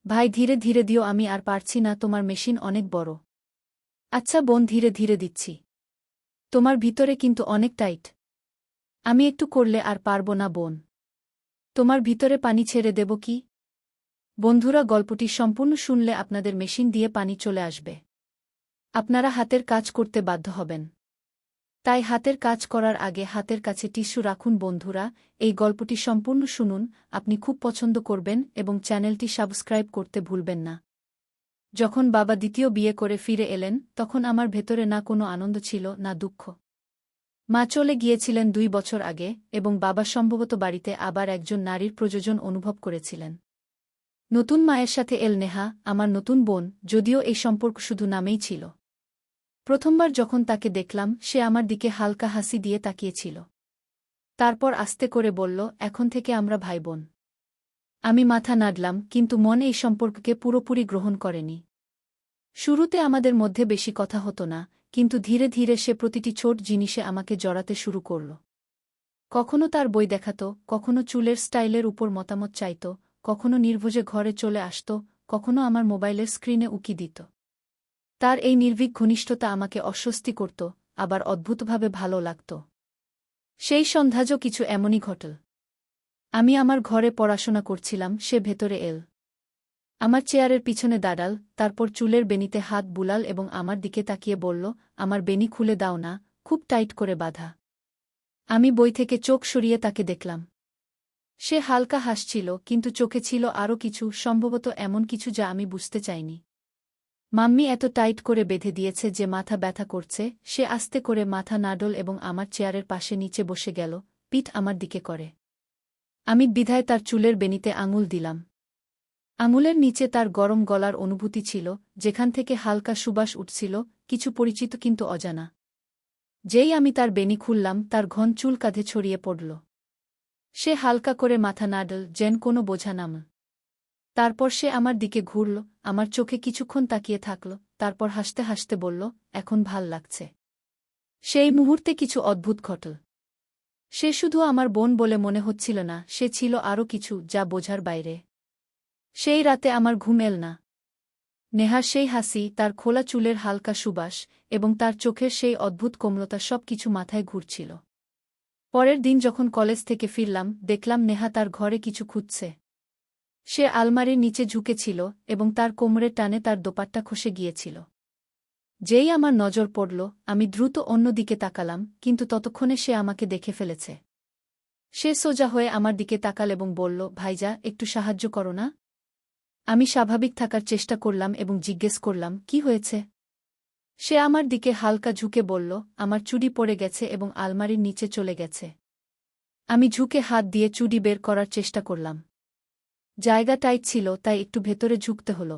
ভাই ধীরে ধীরে দিও, আমি আর পারছি না, তোমার মেশিন অনেক বড়। আচ্ছা বোন, ধীরে ধীরে দিচ্ছি। তোমার ভিতরে কিন্তু অনেক টাইট। আমি একটু করলে আর পারব না বোন। তোমার ভিতরে পানি ছেড়ে দেব কি? বন্ধুরা, গল্পটি সম্পূর্ণ শুনলে আপনাদের মেশিন দিয়ে পানি চলে আসবে। আপনারা হাতের কাজ করতে বাধ্য হবেন। তাই হাতের কাজ করার আগে হাতের কাছে টিস্যু রাখুন। বন্ধুরা, এই গল্পটি সম্পূর্ণ শুনুন, আপনি খুব পছন্দ করবেন এবং চ্যানেলটি সাবস্ক্রাইব করতে ভুলবেন না। যখন বাবা দ্বিতীয় বিয়ে করে ফিরে এলেন, তখন আমার ভেতরে না কোনো আনন্দ ছিল, না দুঃখ। মা চলে গিয়েছিলেন 2 বছর আগে এবং বাবা সম্ভবত বাড়িতে আবার একজন নারীর প্রয়োজন অনুভব করেছিলেন। নতুন মায়ের সাথে এল নেহা, আমার নতুন বোন, যদিও এই সম্পর্ক শুধু নামেই ছিল। প্রথমবার যখন তাকে দেখলাম, সে আমার দিকে হালকা হাসি দিয়ে তাকিয়েছিল। তারপর আস্তে করে বলল, এখন থেকে আমরা ভাইবোন। আমি মাথা নাড়লাম, কিন্তু মনে এই সম্পর্ককে পুরোপুরি গ্রহণ করেনি। শুরুতে আমাদের মধ্যে বেশি কথা হতো না, কিন্তু ধীরে ধীরে সে প্রতিটি ছোট জিনিসে আমাকে জড়াতে শুরু করল। কখনো তার বই দেখাত, কখনো চুলের স্টাইলের উপর মতামত চাইত, কখনো নির্ভোজে ঘরে চলে আসত, কখনো আমার মোবাইলের স্ক্রিনে উকি দিত। তার এই নির্ভীক ঘনিষ্ঠতা আমাকে অস্বস্তি করত, আবার অদ্ভুতভাবে ভালো লাগত। সেই সন্ধ্যাজও কিছু এমনই ঘটল। আমি আমার ঘরে পড়াশোনা করছিলাম, সে ভেতরে এল। আমার চেয়ারের পিছনে দাঁড়াল, তারপর চুলের বেনিতে হাত বুলাল এবং আমার দিকে তাকিয়ে বলল, আমার বেনি খুলে দাও না, খুব টাইট করে বাঁধা। আমি বই থেকে চোখ সরিয়ে তাকে দেখলাম। সে হালকা হাসছিল, কিন্তু চোখে ছিল আরও কিছু, সম্ভবত এমন কিছু যা আমি বুঝতে চাইনি। মাম্মি এত টাইট করে বেঁধে দিয়েছে যে মাথা ব্যথা করছে। সে আস্তে করে মাথা নাড়ল এবং আমার চেয়ারের পাশে নিচে বসে গেল, পিঠ আমার দিকে করে। আমি দ্বিধায় তার চুলের বেনিতে আঙুল দিলাম। আঙুলের নিচে তার গরম গলার অনুভূতি ছিল, যেখান থেকে হালকা সুবাস উঠছিল, কিছু পরিচিত কিন্তু অজানা। যেই আমি তার বেনি খুললাম, তার ঘন চুল কাঁধে ছড়িয়ে পড়ল। সে হালকা করে মাথা নাড়ল, যেন কোনো বোঝা নাম। তারপর সে আমার দিকে ঘুরল, আমার চোখে কিছুক্ষণ তাকিয়ে থাকল, তারপর হাসতে হাসতে বলল, এখন ভাল লাগছে। সেই মুহূর্তে কিছু অদ্ভুত ঘটল। সে শুধু আমার বোন বলে মনে হচ্ছিল না, সে ছিল আরও কিছু, যা বোঝার বাইরে। সেই রাতে আমার ঘুম এল না। নেহার সেই হাসি, তার খোলা চুলের হালকা সুবাস এবং তার চোখের সেই অদ্ভুত কোমলতা, সব কিছু মাথায় ঘুরছিল। পরের দিন যখন কলেজ থেকে ফিরলাম, দেখলাম নেহা তার ঘরে কিছু খুঁজছে। সে আলমারির নিচে ঝুঁকেছিল এবং তার কোমরের টানে তার দোপাট্টা খসে গিয়েছিল। যেই আমার নজর পড়ল, আমি দ্রুত অন্যদিকে তাকালাম, কিন্তু ততক্ষণে সে আমাকে দেখে ফেলেছে। সে সোজা হয়ে আমার দিকে তাকাল এবং বলল, ভাইজা, একটু সাহায্য করো না। আমি স্বাভাবিক থাকার চেষ্টা করলাম এবং জিজ্ঞেস করলাম, কি হয়েছে? সে আমার দিকে হালকা ঝুঁকে বলল, আমার চুড়ি পড়ে গেছে এবং আলমারির নিচে চলে গেছে। আমি ঝুঁকে হাত দিয়ে চুড়ি বের করার চেষ্টা করলাম। জায়গা টাইট ছিল, তাই একটু ভেতরে ঝুঁকতে হলো।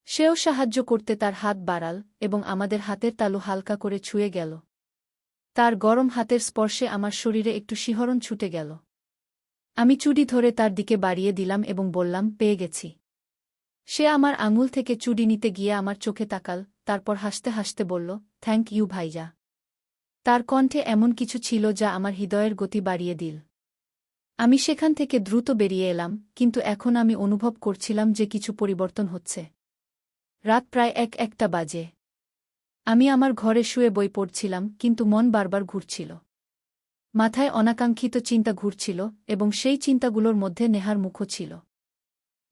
সেও সাহায্য করতে তার হাত বাড়াল এবং আমাদের হাতের তালু হালকা করে ছুঁয়ে গেল। তার গরম হাতের স্পর্শে আমার শরীরে একটু শিহরণ ছুটে গেল। আমি চুড়ি ধরে তার দিকে বাড়িয়ে দিলাম এবং বললাম, পেয়ে গেছি। সে আমার আঙুল থেকে চুড়ি নিতে গিয়ে আমার চোখে তাকাল, তারপর হাসতে হাসতে বলল, থ্যাংক ইউ ভাইজা। তার কণ্ঠে এমন কিছু ছিল যা আমার হৃদয়ের গতি বাড়িয়ে দিল। আমি সেখান থেকে দ্রুত বেরিয়ে এলাম, কিন্তু এখন আমি অনুভব করছিলাম যে কিছু পরিবর্তন হচ্ছে। রাত প্রায় 1-1টা বাজে। আমি আমার ঘরে শুয়ে বই পড়ছিলাম, কিন্তু মন বারবার ঘুরছিল। মাথায় অনাকাঙ্ক্ষিত চিন্তা ঘুরছিল এবং সেই চিন্তাগুলোর মধ্যে নেহার মুখও ছিল।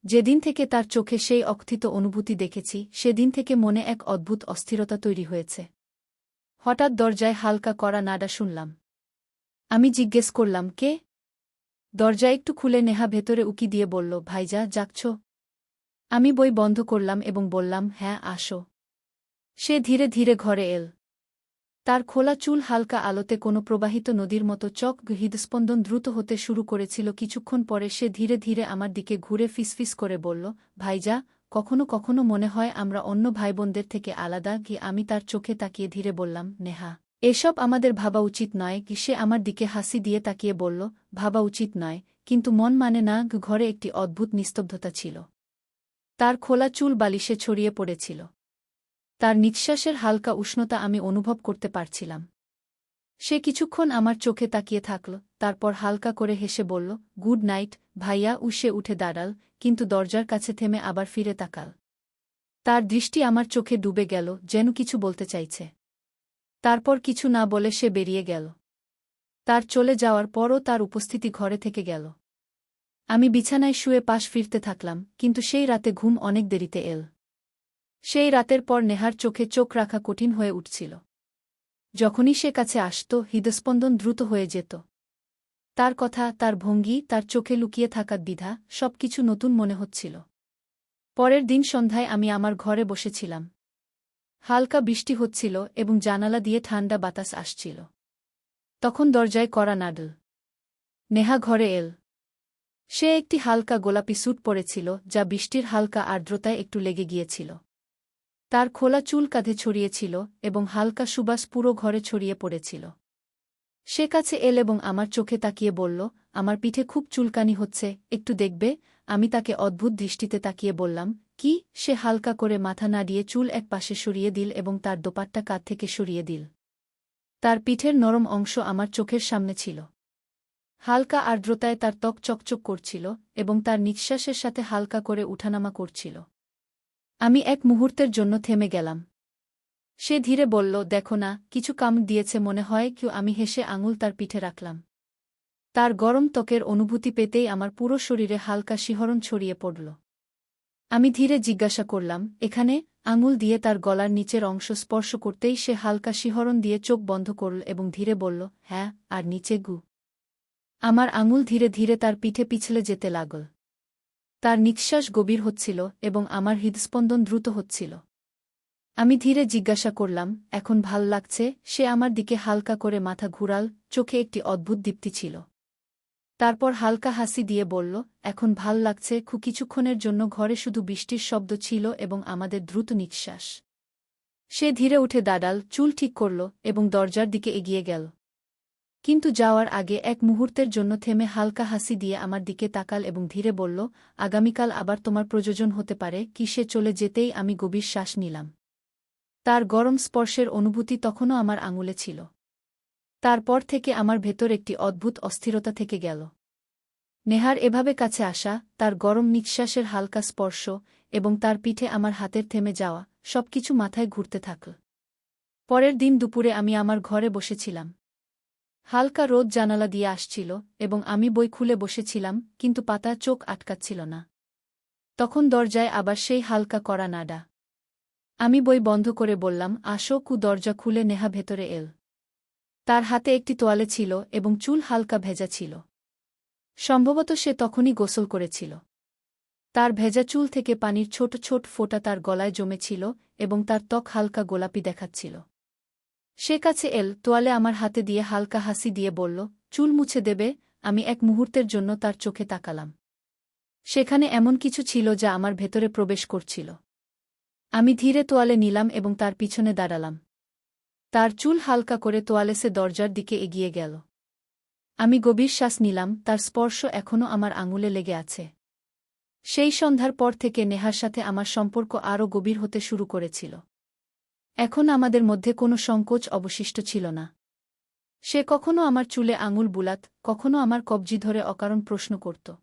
যেদিন থেকে তার চোখে সেই অকথিত অনুভূতি দেখেছি, সেদিন থেকে মনে এক অদ্ভুত অস্থিরতা তৈরি হয়েছে। হঠাৎ দরজায় হালকা কড়া নাড়া শুনলাম। আমি জিজ্ঞেস করলাম, কে? দরজা একটু খুলে নেহা ভেতরে উকি দিয়ে বলল, ভাইজা, জাগছ? আমি বই বন্ধ করলাম এবং বললাম, হ্যাঁ, আসো। সে ধীরে ধীরে ঘরে এল। তার খোলা চুল হালকা আলোতে কোনো প্রবাহিত নদীর মতো চক, হৃদস্পন্দন দ্রুত হতে শুরু করেছিল। কিছুক্ষণ পরে সে ধীরে ধীরে আমার দিকে ঘুরে ফিসফিস করে বলল, ভাইজা, কখনো কখনো মনে হয় আমরা অন্য ভাইবোনদের থেকে আলাদা। আমি তার চোখে তাকিয়ে ধীরে বললাম, নেহা, এসব আমাদের ভাবা উচিত নয়। সে আমার দিকে হাসি দিয়ে তাকিয়ে বলল, ভাবা উচিত নয়, কিন্তু মন মানে না। ঘরে একটি অদ্ভুত নিস্তব্ধতা ছিল। তার খোলা চুল বালিশে ছড়িয়ে পড়েছিল। তার নিঃশ্বাসের হালকা উষ্ণতা আমি অনুভব করতে পারছিলাম। সে কিছুক্ষণ আমার চোখে তাকিয়ে থাকল, তারপর হালকা করে হেসে বলল, গুড নাইট ভাইয়া। সে উঠে দাঁড়াল, কিন্তু দরজার কাছে থেমে আবার ফিরে তাকাল। তার দৃষ্টি আমার চোখে ডুবে গেল, যেন কিছু বলতে চাইছে। তারপর কিছু না বলে সে বেরিয়ে গেল। তার চলে যাওয়ার পরও তার উপস্থিতি ঘরে থেকে গেল। আমি বিছানায় শুয়ে পাশ ফিরতে থাকলাম, কিন্তু সেই রাতে ঘুম অনেক দেরিতে এল। সেই রাতের পর নেহার চোখে চোখ রাখা কঠিন হয়ে উঠছিল। যখনই সে কাছে আসত, হৃদস্পন্দন দ্রুত হয়ে যেত। তার কথা, তার ভঙ্গি, তার চোখে লুকিয়ে থাকা দ্বিধা, সবকিছু নতুন মনে হচ্ছিল। পরের দিন সন্ধ্যায় আমি আমার ঘরে বসেছিলাম। হালকা বৃষ্টি হচ্ছিল এবং জানালা দিয়ে ঠান্ডা বাতাস আসছিল। তখন দরজায় কড়া নাড়ল। নেহা ঘরে এল। সে একটি হালকা গোলাপি স্যুট পরেছিল, যা বৃষ্টির হালকা আর্দ্রতায় একটু লেগে গিয়েছিল। তার খোলা চুল কাঁধে ছড়িয়েছিল এবং হালকা সুবাস পুরো ঘরে ছড়িয়ে পড়েছিল। সে কাছে এল এবং আমার চোখে তাকিয়ে বলল, আমার পিঠে খুব চুলকানি হচ্ছে, একটু দেখবে? আমি তাকে অদ্ভুত দৃষ্টিতে তাকিয়ে বললাম, কি? সে হালকা করে মাথা নাড়িয়ে চুল এক পাশে সরিয়ে দিল এবং তার দোপাট্টা কাঁধ থেকে সরিয়ে দিল। তার পিঠের নরম অংশ আমার চোখের সামনে ছিল। হালকা আর্দ্রতায় তার ত্বক চকচক করছিল এবং তার নিঃশ্বাসের সাথে হালকা করে উঠানামা করছিল। আমি এক মুহূর্তের জন্য থেমে গেলাম। সে ধীরে বলল, দেখো না, কিছু কামড় দিয়েছে মনে হয়। আমি হেসে আঙুল তার পিঠে রাখলাম। তার গরম ত্বকের অনুভূতি পেতেই আমার পুরো শরীরে হালকা শিহরণ ছড়িয়ে পড়ল। আমি ধীরে জিজ্ঞাসা করলাম, এখানে? আঙুল দিয়ে তার গলার নিচের অংশ স্পর্শ করতেই সে হালকা শিহরণ দিয়ে চোখ বন্ধ করল এবং ধীরে বলল, হ্যাঁ, আর নিচে গু। আমার আঙুল ধীরে ধীরে তার পিঠে পিছলে যেতে লাগল। তার নিঃশ্বাস গভীর হচ্ছিল এবং আমার হৃদস্পন্দন দ্রুত হচ্ছিল। আমি ধীরে জিজ্ঞাসা করলাম, এখন ভাল লাগছে? সে আমার দিকে হালকা করে মাথা ঘুরাল, চোখে একটি অদ্ভুত দীপ্তি ছিল। তারপর হালকা হাসি দিয়ে বলল, এখন ভাল লাগছে। কিছুক্ষণের জন্য ঘরে শুধু বৃষ্টির শব্দ ছিল এবং আমাদের দ্রুত নিঃশ্বাস। সে ধীরে উঠে দাঁড়াল, চুল ঠিক করল এবং দরজার দিকে এগিয়ে গেল। কিন্তু যাওয়ার আগে এক মুহূর্তের জন্য থেমে হালকা হাসি দিয়ে আমার দিকে তাকাল এবং ধীরে বলল, আগামীকাল আবার তোমার প্রয়োজন হতে পারে। সে চলে যেতেই আমি গভীর শ্বাস নিলাম। তার গরম স্পর্শের অনুভূতি তখনও আমার আঙুলে ছিল। তারপর থেকে আমার ভেতর একটি অদ্ভুত অস্থিরতা থেকে গেল। নেহার এভাবে কাছে আসা, তার গরম নিঃশ্বাসের হালকা স্পর্শ এবং তার পিঠে আমার হাতের থেমে যাওয়া, সবকিছু মাথায় ঘুরতে থাকল। পরের দিন দুপুরে আমি আমার ঘরে বসেছিলাম। হালকা রোদ জানালা দিয়ে আসছিল এবং আমি বই খুলে বসেছিলাম, কিন্তু পাতা চোখ আটকাচ্ছিল না। তখন দরজায় আবার সেই হালকা কড়া নাড়া। আমি বই বন্ধ করে বললাম, আসো। দরজা খুলে নেহা ভেতরে এল। তার হাতে একটি তোয়ালে ছিল এবং চুল হালকা ভেজা ছিল। সম্ভবত সে তখনই গোসল করেছিল। তার ভেজা চুল থেকে পানির ছোট ছোট ফোঁটা তার গলায় জমেছিল এবং তার ত্বক হালকা গোলাপি দেখাচ্ছিল। সে কাছে এল, তোয়ালে আমার হাতে দিয়ে হালকা হাসি দিয়ে বলল, চুল মুছে দেবে? আমি এক মুহূর্তের জন্য তার চোখে তাকালাম। সেখানে এমন কিছু ছিল যা আমার ভেতরে প্রবেশ করছিল। আমি ধীরে তোয়ালে নিলাম এবং তার পিছনে দাঁড়ালাম। তার চুল হালকা করে তোয়ালে সে দরজার দিকে এগিয়ে গেল। আমি গভীর শ্বাস নিলাম, তার স্পর্শ এখনও আমার আঙুলে লেগে আছে। সেই সন্ধ্যার পর থেকে নেহার সাথে আমার সম্পর্ক আরও গভীর হতে শুরু করেছিল। এখন আমাদের মধ্যে কোনো সংকোচ অবশিষ্ট ছিল না। সে কখনো আমার চুলে আঙুল বুলাত, কখনো আমার কবজি ধরে অকারণ প্রশ্ন করত।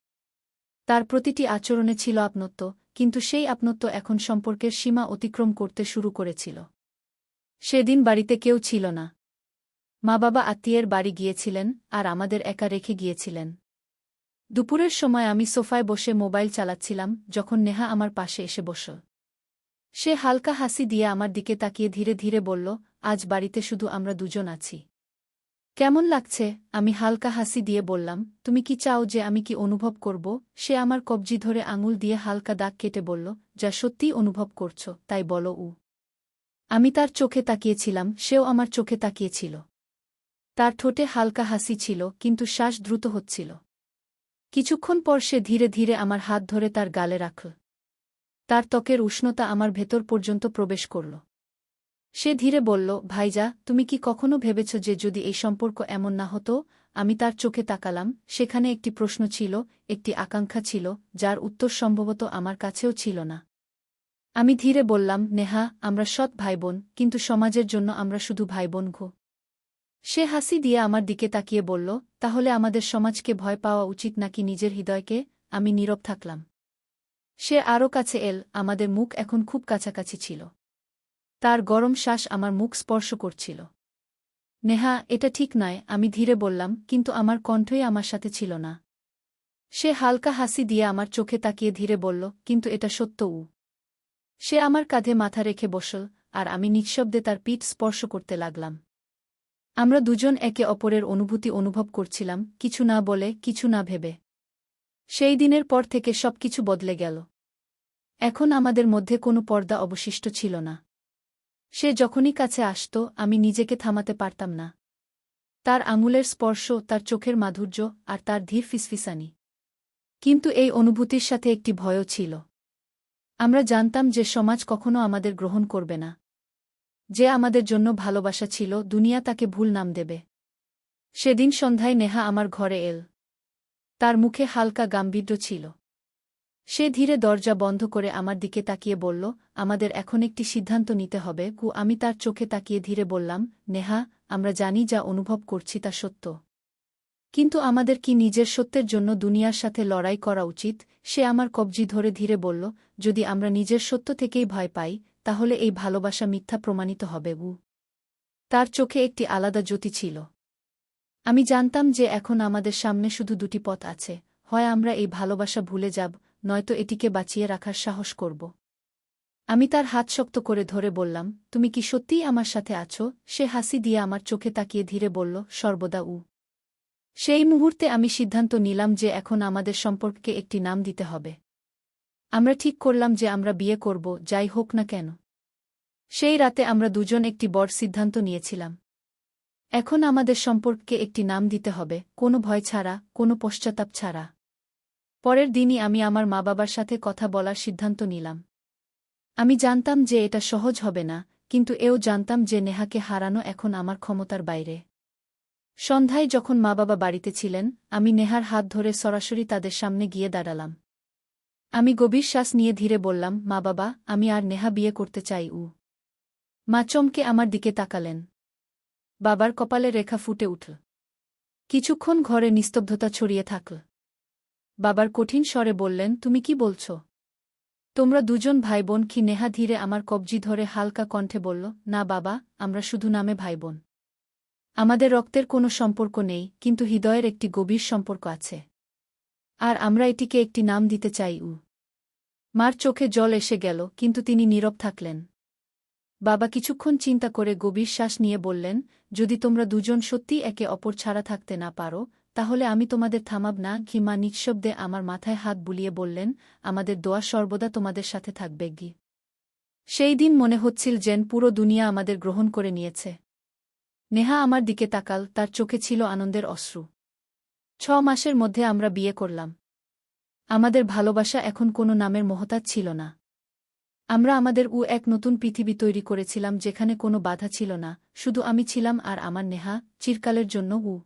তার প্রতিটি আচরণে ছিল আপনত্ব, কিন্তু সেই আপনত্ব এখন সম্পর্কের সীমা অতিক্রম করতে শুরু করেছিল। সেদিন বাড়িতে কেউ ছিল না। মা-বাবা আত্মীয়ের বাড়ি গিয়েছিলেন আর আমাদের একা রেখে গিয়েছিলেন। দুপুরের সময় আমি সোফায় বসে মোবাইল চালাচ্ছিলাম যখন নেহা আমার পাশে এসে বসল। সে হালকা হাসি দিয়ে আমার দিকে তাকিয়ে ধীরে ধীরে বলল, আজ বাড়িতে শুধু আমরা দুজন আছি। কেমন লাগছে? আমি হালকা হাসি দিয়ে বললাম, তুমি কি চাও যে আমি কি অনুভব করব? সে আমার কবজি ধরে আঙুল দিয়ে হালকা দাগ কেটে বলল, যা সত্যিই অনুভব করছ তাই বলো। আমি তার চোখে তাকিয়েছিলাম, সেও আমার চোখে তাকিয়েছিল। তার ঠোঁটে হালকা হাসি ছিল, কিন্তু শ্বাস দ্রুত হচ্ছিল। কিছুক্ষণ পর সে ধীরে ধীরে আমার হাত ধরে তার গালে রাখল। তার ত্বকের উষ্ণতা আমার ভেতর পর্যন্ত প্রবেশ করল। সে ধীরে বলল, ভাইজা, তুমি কি কখনো ভেবেছ যে যদি এই সম্পর্ক এমন না হতো? আমি তার চোখে তাকালাম, সেখানে একটি প্রশ্ন ছিল, একটি আকাঙ্ক্ষা ছিল, যার উত্তর সম্ভবত আমার কাছেও ছিল না। আমি ধীরে বললাম, নেহা, আমরা সৎ ভাইবোন, কিন্তু সমাজের জন্য আমরা শুধু ভাইবোন। সে হাসি দিয়ে আমার দিকে তাকিয়ে বলল, তাহলে আমাদের সমাজকে ভয় পাওয়া উচিত নাকি নিজের হৃদয়কে? আমি নীরব থাকলাম। সে আরও কাছে এল, আমাদের মুখ এখন খুব কাছাকাছি ছিল। তার গরম শ্বাস আমার মুখ স্পর্শ করছিল। নেহা, এটা ঠিক নয়, আমি ধীরে বললাম, কিন্তু আমার কণ্ঠই আমার সাথে ছিল না। সে হালকা হাসি দিয়ে আমার চোখে তাকিয়ে ধীরে বলল, কিন্তু এটা সত্য। সে আমার কাঁধে মাথা রেখে বসল, আর আমি নিঃশব্দে তার পিঠ স্পর্শ করতে লাগলাম। আমরা দুজন একে অপরের অনুভূতি অনুভব করছিলাম, কিছু না বলে, কিছু না ভেবে। সেই দিনের পর থেকে সবকিছু বদলে গেল। এখন আমাদের মধ্যে কোনো পর্দা অবশিষ্ট ছিল না। সে যখনই কাছে আসত, আমি নিজেকে থামাতে পারতাম না। তার আঙুলের স্পর্শ, তার চোখের মাধুর্য, আর তার ধীর ফিসফিসানি। কিন্তু এই অনুভূতির সাথে একটি ভয়ও ছিল। আমরা জানতাম যে সমাজ কখনো আমাদের গ্রহণ করবে না। যে আমাদের জন্য ভালোবাসা ছিল, দুনিয়া তাকে ভুল নাম দেবে। সেদিন সন্ধ্যায় নেহা আমার ঘরে এল। তার মুখে হালকা গাম্ভীর্য ছিল। সে ধীরে দরজা বন্ধ করে আমার দিকে তাকিয়ে বলল, আমাদের এখন একটি সিদ্ধান্ত নিতে হবে। আমি তার চোখে তাকিয়ে ধীরে বললাম, নেহা, আমরা জানি যা অনুভব করছি তা সত্য। কিন্তু আমাদের কি নিজের সত্যের জন্য দুনিয়ার সাথে লড়াই করা উচিত? সে আমার কবজি ধরে ধীরে বলল, যদি আমরা নিজের সত্য থেকেই ভয় পাই, তাহলে এই ভালোবাসা মিথ্যা প্রমাণিত হবে। তার চোখে একটি আলাদা জ্যোতি ছিল। আমি জানতাম যে এখন আমাদের সামনে শুধু দুটি পথ আছে, হয় আমরা এই ভালোবাসা ভুলে যাব, নয়তো এটিকে বাঁচিয়ে রাখার সাহস করব। আমি তার হাত শক্ত করে ধরে বললাম, তুমি কি সত্যিই আমার সাথে আছো? সে হাসি দিয়ে আমার চোখে তাকিয়ে ধীরে বলল, সর্বদা। সেই মুহূর্তে আমি সিদ্ধান্ত নিলাম যে এখন আমাদের সম্পর্ককে একটি নাম দিতে হবে। আমরা ঠিক করলাম যে আমরা বিয়ে করব, যাই হোক না কেন। সেই রাতে আমরা দুজন একটি বড় সিদ্ধান্ত নিয়েছিলাম। এখন আমাদের সম্পর্ককে একটি নাম দিতে হবে, কোনো ভয় ছাড়া, কোনো পশ্চাত্তাপ ছাড়া। পরের দিনই আমি আমার মা-বাবার সাথে কথা বলার সিদ্ধান্ত নিলাম। আমি জানতাম যে এটা সহজ হবে না, কিন্তু এও জানতাম যে নেহাকে হারানো এখন আমার ক্ষমতার বাইরে। সন্ধ্যায় যখন মা-বাবা বাড়িতে ছিলেন, আমি নেহার হাত ধরে সরাসরি তাদের সামনে গিয়ে দাঁড়ালাম। আমি গভীর শ্বাস নিয়ে ধীরে বললাম, মা-বাবা, আমি আর নেহা বিয়ে করতে চাই। মা চমকে আমার দিকে তাকালেন। বাবার কপালে রেখা ফুটে উঠল। কিছুক্ষণ ঘরে নিস্তব্ধতা ছড়িয়ে থাকল। বাবার কঠিন স্বরে বললেন, তুমি কি বলছ? তোমরা দুজন ভাইবোন কি? নেহা ধীরে আমার কবজি ধরে হালকা কণ্ঠে বলল, না বাবা, আমরা শুধু নামে ভাইবোন। আমাদের রক্তের কোনো সম্পর্ক নেই, কিন্তু হৃদয়ের একটি গভীর সম্পর্ক আছে। আর আমরা এটিকে একটি নাম দিতে চাই। মার চোখে জল এসে গেল, কিন্তু তিনি নীরব থাকলেন। বাবা কিছুক্ষণ চিন্তা করে গভীর শ্বাস নিয়ে বললেন, যদি তোমরা দুজন সত্যি একে অপর ছাড়া থাকতে না পারো, তাহলে আমি তোমাদের থামাব না। মা নিঃশব্দে আমার মাথায় হাত বুলিয়ে বললেন, আমাদের দোয়া সর্বদা তোমাদের সাথে থাকবে। সেই দিন মনে হচ্ছিল যেন পুরো দুনিয়া আমাদের গ্রহণ করে নিয়েছে। নেহা আমার দিকে তাকাল, তার চোখে ছিল আনন্দের অশ্রু। 6 মাসের মধ্যে আমরা বিয়ে করলাম। আমাদের ভালোবাসা এখন কোনো নামের মহতাজ ছিল না। আমরা আমাদের এক নতুন পৃথিবী তৈরি করেছিলাম, যেখানে কোনো বাধা ছিল না, শুধু আমি ছিলাম আর আমার নেহা, চিরকালের জন্য।